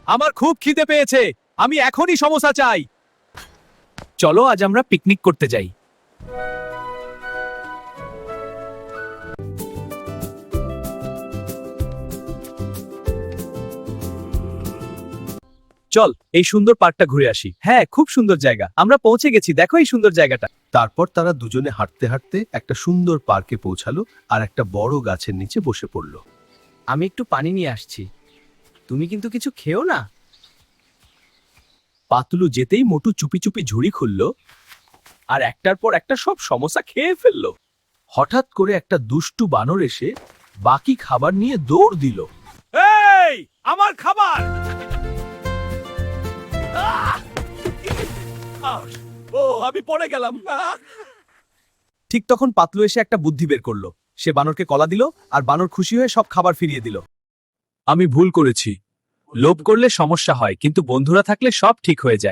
আমার খুব খিদে পেয়েছে, আমি এখনই সমোসা চাই। চলো আজ আমরা পিকনিক করতে যাই। চল এই সুন্দর পার্কটা ঘুরে আসি। হ্যাঁ, খুব সুন্দর জায়গা, আমরা পৌঁছে গেছি, দেখো এই সুন্দর জায়গাটা। তারপর তারা দুজনে হাঁটতে হাঁটতে একটা সুন্দর পার্কে পৌঁছালো আর একটা বড় গাছের নিচে বসে পড়ল। আমি একটু পানি নিয়ে আসছি, তুমি কিন্তু কিছু খেও না। পাতলু যেতেই মোটু চুপি চুপি ঝুড়ি খুলল আর একটার পর একটা সব সমোসা খেয়ে ফেললো। হঠাৎ করে একটা দুষ্টু বানর এসে বাকি খাবার নিয়ে দৌড় দিল। এই আমার খাবার! ও আমি পড়ে গেলাম। ঠিক তখন পাতলু এসে একটা বুদ্ধি বের করলো। সে বানরকে কলা দিল আর বানর খুশি হয়ে সব খাবার ফিরিয়ে দিল। আমি ভুল করেছি, লোভ করলে সমস্যা হয়, কিন্তু বন্ধুরা থাকলে সব ঠিক হয়ে যায়।